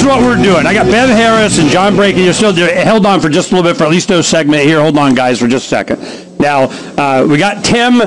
is what we're doing. I got Bev Harris and John Brakey. You're still held on for just a little bit for at least a segment here. Hold on, guys, for just a second. Now, we got Tim.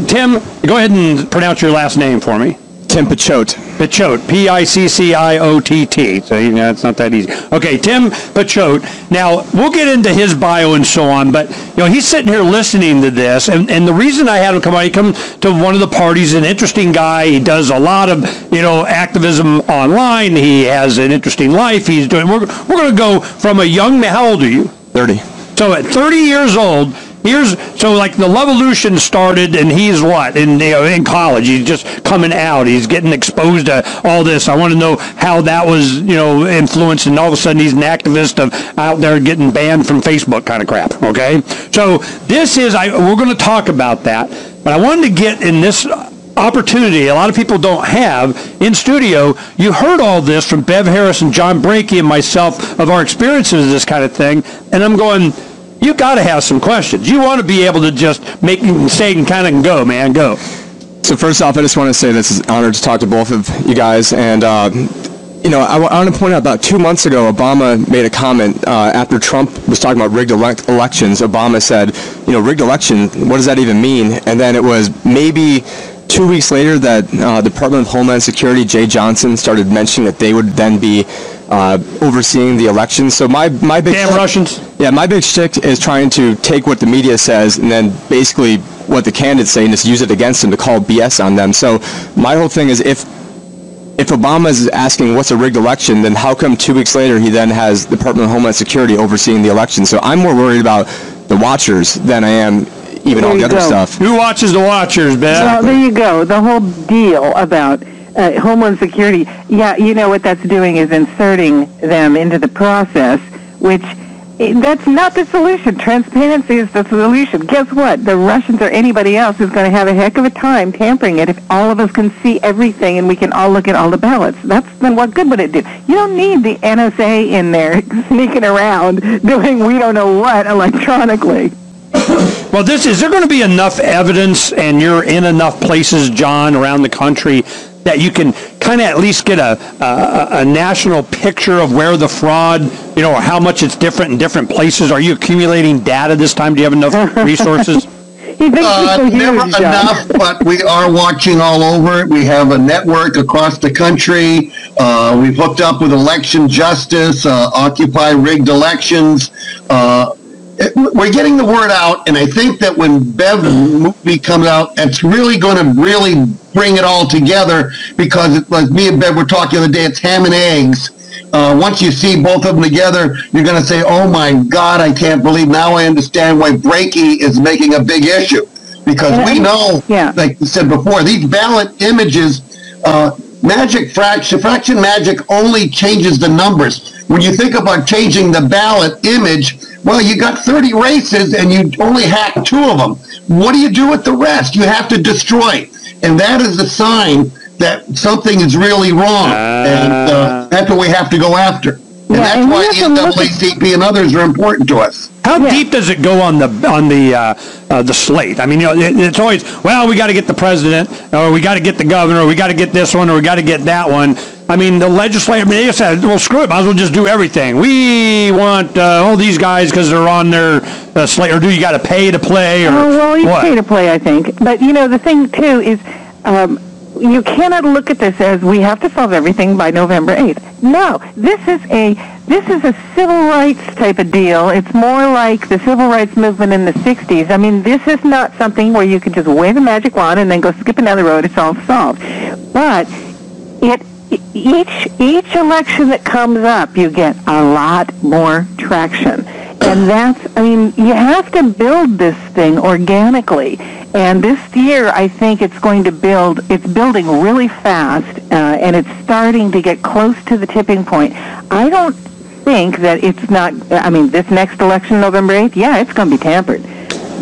Tim, go ahead and pronounce your last name for me. Tim Picciott. Picciott, P-I-C-C-I-O-T-T. So, it's not that easy. Okay, Tim Picciott. Now, we'll get into his bio and so on, but, he's sitting here listening to this, and the reason I had him come on, he comes to one of the parties, an interesting guy. He does a lot of, activism online. He has an interesting life. We're going to go from a young man. How old are you? 30. So at 30 years old, the Levolution started, and he's what in college. He's just coming out. He's getting exposed to all this. I want to know how that was influenced, and all of a sudden he's an activist of out there getting banned from Facebook kind of crap. Okay, so we're going to talk about that, but I wanted to get in this opportunity a lot of people don't have in studio. You heard all this from Bev Harris and John Brakey and myself of our experiences of this kind of thing, and I'm going, you got to have some questions. You want to be able to just make say and kind of go, man, go. So first off, I just want to say this is an honor to talk to both of you guys. And, I want to point out about 2 months ago, Obama made a comment after Trump was talking about rigged elections. Obama said, rigged election, what does that even mean? And then it was maybe 2 weeks later that Department of Homeland Security, Jay Johnson, started mentioning that they would then be overseeing the election. So my big damn Russians. Yeah, my big shtick is trying to take what the media says and then basically what the candidates say and just use it against them to call BS on them. So my whole thing is if Obama is asking what's a rigged election, then how come 2 weeks later he then has the Department of Homeland Security overseeing the election? So I'm more worried about the watchers than I am even all the other stuff. Who watches the watchers, Ben? Well, there you go. The whole deal about Homeland Security, what that's doing is inserting them into the process, which that's not the solution. Transparency is the solution. Guess what? The Russians or anybody else is going to have a heck of a time tampering it if all of us can see everything and we can all look at all the ballots. Then what good would it do? You don't need the NSA in there sneaking around doing we don't know what electronically. Well, is there going to be enough evidence, and you're in enough places, John, around the country, that you can kind of at least get a national picture of where the fraud, or how much it's different in different places? Are you accumulating data this time? Do you have enough resources? Never enough, but we are watching all over it. We have a network across the country. We've hooked up with Election Justice, Occupy Rigged Elections. We're getting the word out, and I think that when Bev movie comes out, it's really going to really bring it all together, because like me and Bev were talking the other day, it's ham and eggs. Once you see both of them together, you're going to say, oh my God, I can't believe, now I understand why Brakey is making a big issue. Because we know, like you said before, these ballot images, fraction magic only changes the numbers. When you think about changing the ballot image, well, you got 30 races and you only hack 2 of them. What do you do with the rest? You have to destroy. And that is a sign that something is really wrong. And that's what we have to go after. And that's why the NAACP and others are important to us. How deep does it go on the slate? I mean, it's always, well, we got to get the president, or we got to get the governor, or we got to get this one, or we got to get that one. I mean, the legislature, they said, well, screw it, might as well just do everything. We want all these guys because they're on their slate, or do you got to pay to play, or you pay to play, I think. But, the thing, too, is you cannot look at this as we have to solve everything by November 8th. No, this is a civil rights type of deal. It's more like the civil rights movement in the 60s. I mean, this is not something where you can just wave a magic wand and then go skip another road, it's all solved. But each election that comes up, you get a lot more traction. And you have to build this thing organically. And this year, I think it's building really fast, and it's starting to get close to the tipping point. I don't think that it's not, this next election, November 8th, it's going to be tampered.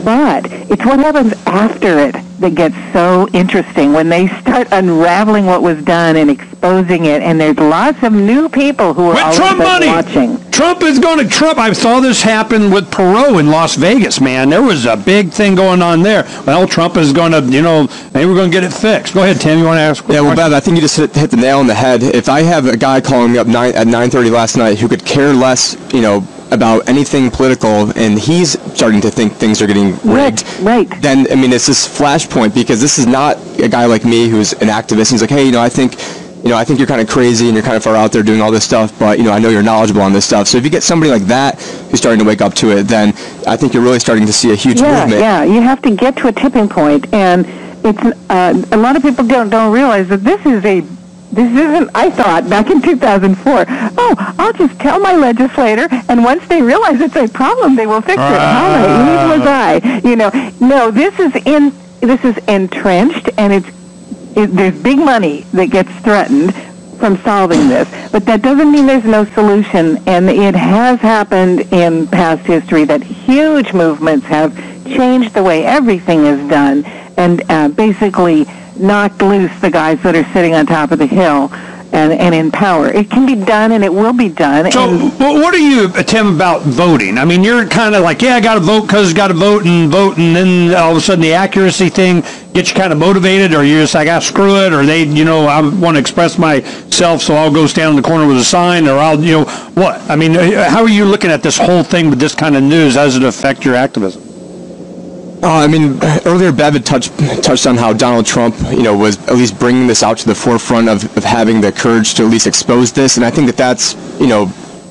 But it's what happens after it that gets so interesting, when they start unraveling what was done and exposing it, and there's lots of new people who are with all Trump money watching. Trump is going to Trump. I saw this happen with Perot in Las Vegas, man. There was a big thing going on there. Well, Trump is going to, maybe we're going to get it fixed. Go ahead, Tim. You want to ask? Yeah, well, Bev, I think you just hit the nail on the head. If I have a guy calling me up at 9:30 last night who could care less, about anything political, and he's starting to think things are getting rigged, right. Then, it's this flashpoint, because this is not a guy like me who's an activist. He's like, hey, I think you're kind of crazy and you're kind of far out there doing all this stuff, but, I know you're knowledgeable on this stuff. So if you get somebody like that who's starting to wake up to it, then I think you're really starting to see a huge movement. Yeah, you have to get to a tipping point, and it's a lot of people don't realize that this isn't, I thought, back in 2004, I'll just tell my legislator, and once they realize it's a problem, they will fix it. How naive was I? No, this is entrenched, and there's big money that gets threatened from solving this. But that doesn't mean there's no solution, and it has happened in past history that huge movements have changed the way everything is done, and basically knocked loose the guys that are sitting on top of the hill and in power. It can be done, and it will be done. So what are you, Tim, about voting? You're kind of like, I got to vote because got to vote, and then all of a sudden the accuracy thing gets you kind of motivated, or you're just like, screw it, or they, I want to express myself, so I'll go stand in the corner with a sign, or I'll, what? How are you looking at this whole thing with this kind of news? How does it affect your activism? Earlier Bev had touched on how Donald Trump, was at least bringing this out to the forefront of having the courage to at least expose this. And I think that's,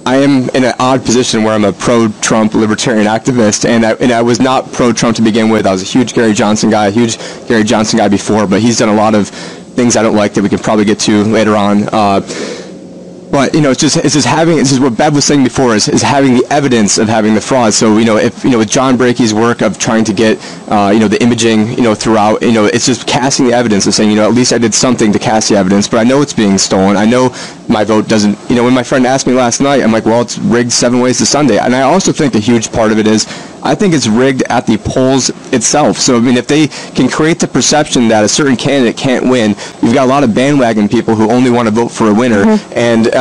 I am in an odd position where I'm a pro-Trump libertarian activist, and I was not pro-Trump to begin with. I was a huge Gary Johnson guy before, but he's done a lot of things I don't like that we can probably get to later on. But it's just what Bev was saying before is having the evidence of having the fraud. So with John Brakey's work of trying to get the imaging throughout, it's just casting the evidence and saying at least I did something to cast the evidence. But I know it's being stolen. I know my vote doesn't. When my friend asked me last night, I'm like, well, it's rigged 7 ways to Sunday. And I also think a huge part of it is I think it's rigged at the polls itself. So if they can create the perception that a certain candidate can't win, you've got a lot of bandwagon people who only want to vote for a winner. Mm-hmm.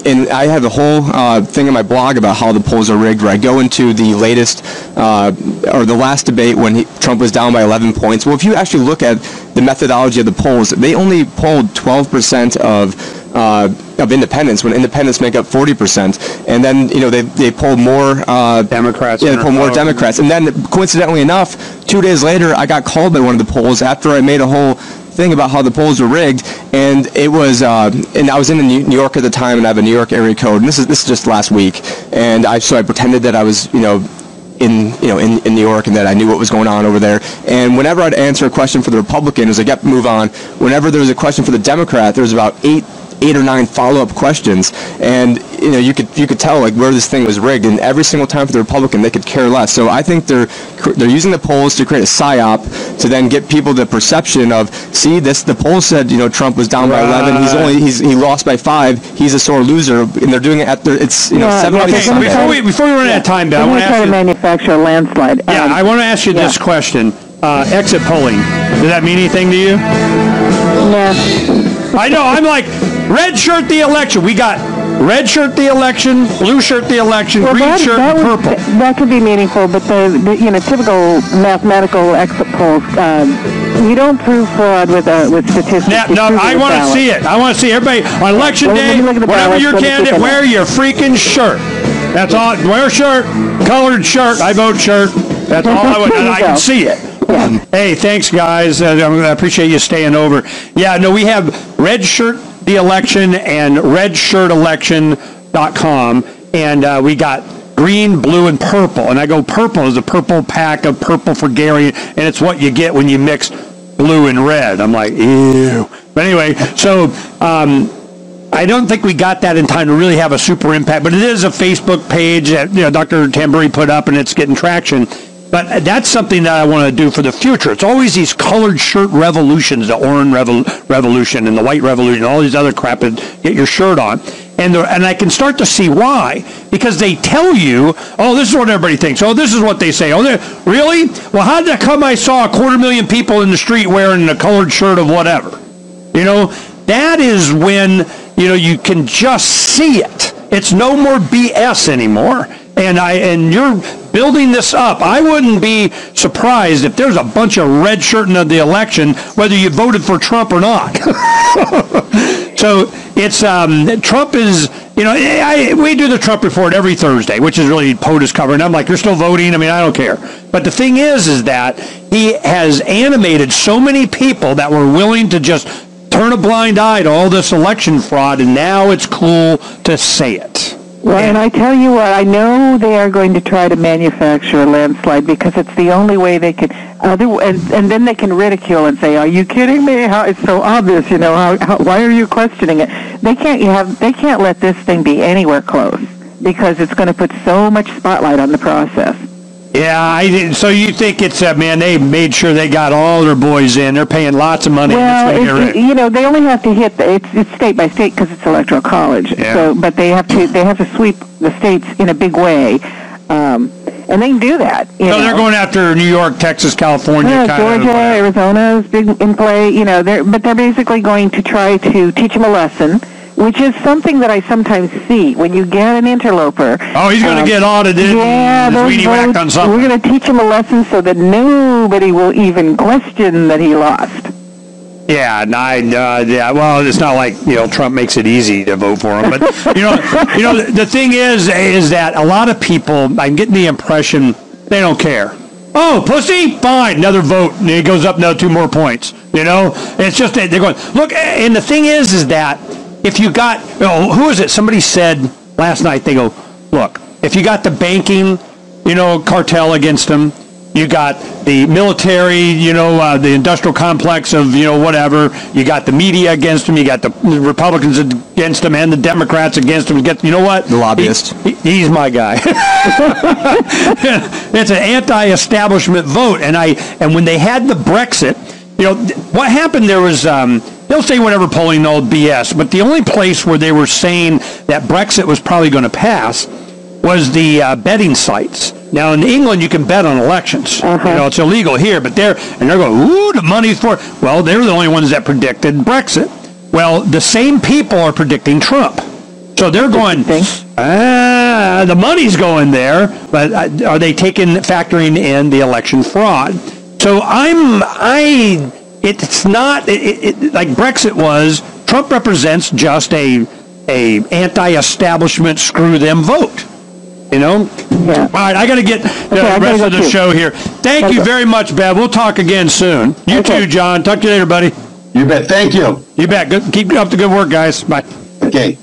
And I have a whole thing in my blog about how the polls are rigged, where I go into the latest or the last debate when Trump was down by 11 points. Well, if you actually look at the methodology of the polls, they only polled 12% of independents, when independents make up 40%, and then they poll more Democrats. Yeah, they poll more Democrats, and then coincidentally enough, 2 days later, I got called by one of the polls after I made a whole thing about how the polls were rigged, and it was and I was in New York at the time, and I have a New York area code, and this is just last week, and I pretended that I was in New York, and that I knew what was going on over there. And whenever I'd answer a question for the Republican, it was like, yep, move on. Whenever there was a question for the Democrat, there was about eight or nine follow-up questions, and you could tell like where this thing was rigged. And every single time for the Republican, they could care less. So I think they're using the polls to create a psyop to then get people the perception of, see, the poll said Trump was down by 11. He lost by 5. He's a sore loser, and they're doing it at it's 7 okay, before we run out of time, Ben, I want to try to manufacture a landslide. I want to ask you this question: exit polling. Does that mean anything to you? No. I know. I'm like, red shirt the election. We got red shirt the election, blue shirt the election, green shirt, and purple. That could be meaningful, but the typical mathematical exit polls, you don't prove fraud with statistics. No, I want to see it. I want to see everybody on election day. Whatever your candidate, wear your freaking shirt. That's all. Wear a shirt, colored shirt. I vote shirt. That's all I want. I can see it. Yeah. Hey, thanks, guys. I appreciate you staying over. Yeah, no, we have Red Shirt the Election and redshirtelection.com, and we got green, blue, and purple. And I go, purple is a purple pack of purple for Gary, and it's what you get when you mix blue and red. I'm like, ew. But anyway, so I don't think we got that in time to really have a super impact, but it is a Facebook page that Dr. Tamburi put up, and it's getting traction. But that's something that I want to do for the future. It's always these colored shirt revolutions, the orange revolution and the white revolution, all these other crap, and get your shirt on. And I can start to see why, because they tell you, oh, this is what everybody thinks. Oh, this is what they say. Oh, really? Well, how did it come I saw 250,000 people in the street wearing a colored shirt of whatever? that is when, you can just see it. It's no more BS anymore. And you're building this up. I wouldn't be surprised if there's a bunch of red shirting of the election, whether you voted for Trump or not. So it's Trump is, we do the Trump report every Thursday, which is really POTUS cover. And I'm like, you're still voting? I mean, I don't care. But the thing is that he has animated so many people that were willing to just turn a blind eye to all this election fraud, and now it's cool to say it. Well, and I tell you what, I know they are going to try to manufacture a landslide because it's the only way they can. And then they can ridicule and say, "Are you kidding me? How it's so obvious? Why are you questioning it?" They can't let this thing be anywhere close because it's going to put so much spotlight on the process. Yeah, so you think it's man? They made sure they got all their boys in. They're paying lots of money. Well, they only have to hit it's state by state because it's electoral college. Yeah. So, but they have to sweep the states in a big way, and they can do that. So they're going after New York, Texas, California, Georgia, Arizona is big in play. But they're basically going to try to teach them a lesson, which is something that I sometimes see when you get an interloper. Oh, he's going to get audited. Yeah, and on something. We're going to teach him a lesson so that nobody will even question that he lost. Yeah, well, it's not like Trump makes it easy to vote for him, but the thing is that a lot of people, I'm getting the impression they don't care. Oh, pussy, fine, another vote, and it goes up now 2 more points. It's just that they're going look, and the thing is that. If you got, who is it? Somebody said last night, they go, look, if you got the banking, cartel against them, you got the military, the industrial complex of, whatever, you got the media against them, you got the Republicans against them, and the Democrats against them. You know what? The lobbyist. He's my guy. It's an anti-establishment vote. And when they had the Brexit, what happened there was... they'll say whatever polling, all BS, but the only place where they were saying that Brexit was probably going to pass was the betting sites. Now, in England, you can bet on elections. It's illegal here, but they're going, ooh, the money's for it. Well, they're the only ones that predicted Brexit. Well, the same people are predicting Trump. So they're going, the money's going there, but are they factoring in the election fraud? So it's not like Brexit was. Trump represents just a anti-establishment, screw them vote. Yeah. All right, I got to get the rest of the show here. Thank you very much, Bev. We'll talk again soon. You too, John. Talk to you later, buddy. You bet. Thank you. You bet. Keep up the good work, guys. Bye. Okay.